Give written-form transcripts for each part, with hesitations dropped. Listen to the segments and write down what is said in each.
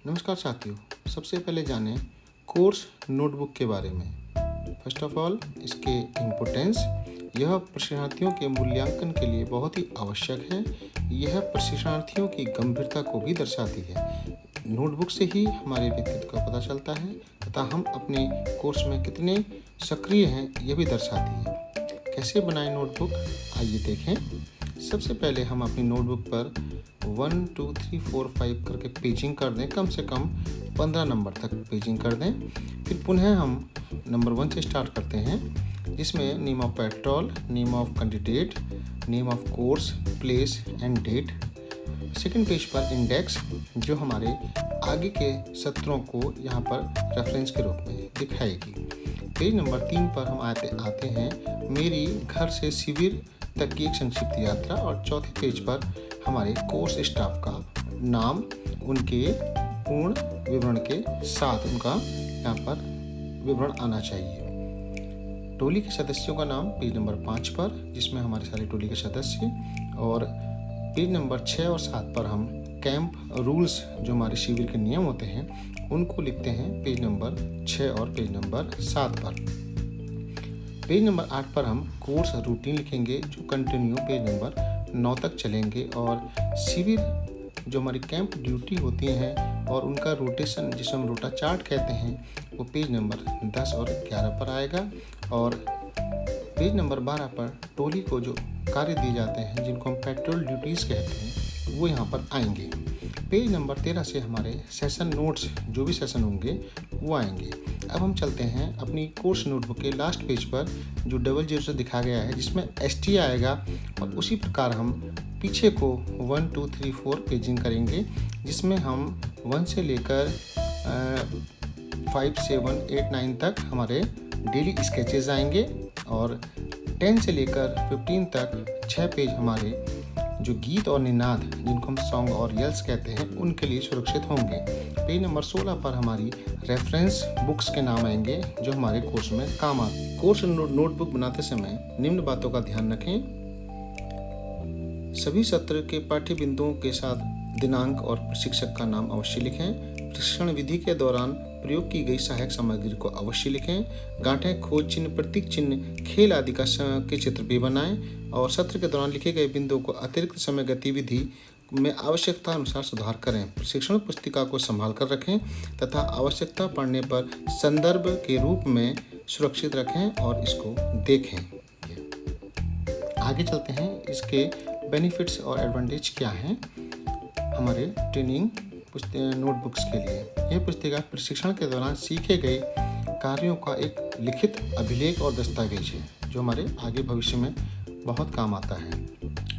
नमस्कार साथियों, सबसे पहले जानें कोर्स नोटबुक के बारे में। फर्स्ट ऑफ ऑल इसके इम्पोर्टेंस। यह प्रशिक्षणार्थियों के मूल्यांकन के लिए बहुत ही आवश्यक है। यह प्रशिक्षणार्थियों की गंभीरता को भी दर्शाती है। नोटबुक से ही हमारे व्यक्तित्व का पता चलता है तथा हम अपने कोर्स में कितने सक्रिय हैं यह भी दर्शाती है। कैसे बनाएं नोटबुक, आइए देखें। सबसे पहले हम अपनी नोटबुक पर 1 2 3 4 5 करके पेजिंग कर दें। कम से कम 15 नंबर तक पेजिंग कर दें। फिर पुनः हम नंबर 1 से स्टार्ट करते हैं, जिसमें name of patrol, name of candidate, name of course, place and date. Second page पर इंडेक्स, जो हमारे आगे के सत्रों को यहाँ पर रेफरेंस के रूप में दिखाएगी। पेज नंबर 3 पर हम आते हैं मेरी घर से शिविर तक की एक संक्षिप्त यात्रा। और चौथे पेज पर हमारे कोर्स स्टाफ का नाम, उनके पूर्ण विवरण के साथ उनका यहाँ पर विवरण आना चाहिए। टोली के सदस्यों का नाम पेज नंबर 5 पर, जिसमें हमारे सारे टोली के सदस्य। और पेज नंबर 6 और 7 पर हम कैंप रूल्स, जो हमारे शिविर के नियम होते हैं, उनको लिखते हैं पेज नंबर 6 और पेज नंबर 7 पर। पेज नंबर 8 पर हम कोर्स रूटीन लिखेंगे, जो कंटिन्यू पेज नंबर 9 तक चलेंगे। और शिविर, जो हमारी कैंप ड्यूटी होती हैं और उनका रोटेशन, जिसे हम रोटा चार्ट कहते हैं, वो पेज नंबर 10 और 11 पर आएगा। और पेज नंबर 12 पर टोली को जो कार्य दिए जाते हैं, जिनको हम पेट्रोल ड्यूटीज़ कहते हैं, वो यहाँ पर आएंगे। पेज नंबर 13 से हमारे सेशन नोट्स, जो भी सेशन होंगे वो आएंगे। अब हम चलते हैं अपनी कोर्स नोटबुक के लास्ट पेज पर, जो 00 से दिखा गया है, जिसमें ST आएगा। और उसी प्रकार हम पीछे को 1 2 3 4 पेजिंग करेंगे, जिसमें हम 1 से लेकर 5 7 8 9 तक हमारे डेली स्केचेस आएंगे। और 10 से लेकर 15 तक 6 पेज हमारे जो गीत और निनाद, जिनको हम सॉन्ग और यल्स कहते हैं, उनके लिए सुरक्षित होंगे। पेज नंबर 16 पर हमारी रेफरेंस बुक्स के नाम आएंगे, जो हमारे कोर्स में काम आते हैं। कोर्स नोटबुक बनाते समय निम्न बातों का ध्यान रखें। सभी सत्र के पाठ्य बिंदुओं के साथ दिनांक और प्रशिक्षक का नाम अवश्य लिखें। प्रशिक्षण विधि के दौरान प्रयोग की गई सहायक सामग्री को अवश्य लिखें। गांठें, खोज चिन्ह, प्रतीक चिन्ह, खेल आदि के चित्र भी बनाएं। और सत्र के दौरान लिखे गए बिंदुओं को अतिरिक्त समय गतिविधि में आवश्यकता अनुसार सुधार करें। प्रशिक्षण पुस्तिका को संभाल कर रखें तथा आवश्यकता पड़ने पर संदर्भ के रूप में सुरक्षित रखें और इसको देखें। आगे चलते हैं, इसके बेनिफिट्स और एडवांटेज क्या हैं हमारे ट्रेनिंग नोटबुक्स के लिए। यह पुस्तिका प्रशिक्षण के दौरान सीखे गए कार्यों का एक लिखित अभिलेख और दस्तावेज है, जो हमारे आगे भविष्य में बहुत काम आता है।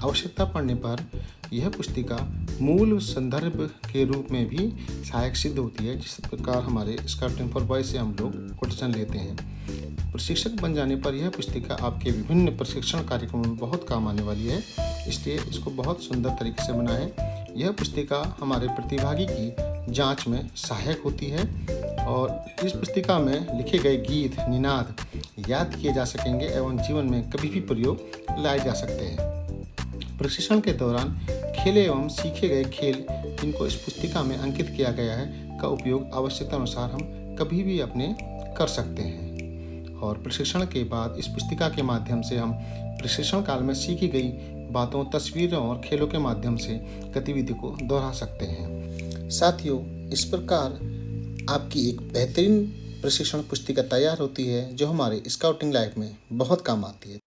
आवश्यकता पड़ने पर यह पुस्तिका मूल संदर्भ के रूप में भी सहायक सिद्ध होती है, जिस प्रकार हमारे स्क्रिप्टिंग फॉर बॉयज से हम लोग कोटेशन लेते हैं। प्रशिक्षक बन जाने पर यह पुस्तिका आपके विभिन्न प्रशिक्षण कार्यक्रमों में बहुत काम आने वाली है, इसलिए इसको बहुत सुंदर तरीके से बनाएं। यह पुस्तिका हमारे प्रतिभागी की जांच में सहायक होती है और इस पुस्तिका में लिखे गए गीत, निनाद याद किए जा सकेंगे एवं जीवन में कभी भी प्रयोग लाए जा सकते हैं। प्रशिक्षण के दौरान खेले एवं सीखे गए खेल, जिनको इस पुस्तिका में अंकित किया गया है, का उपयोग आवश्यकता अनुसार हम कभी भी अपने कर सकते हैं। और प्रशिक्षण के बाद इस पुस्तिका के माध्यम से हम प्रशिक्षण काल में सीखी गई बातों, तस्वीरों और खेलों के माध्यम से गतिविधि को दोहरा सकते हैं। साथियों, इस प्रकार आपकी एक बेहतरीन प्रशिक्षण पुस्तिका तैयार होती है, जो हमारे स्काउटिंग लाइफ में बहुत काम आती है।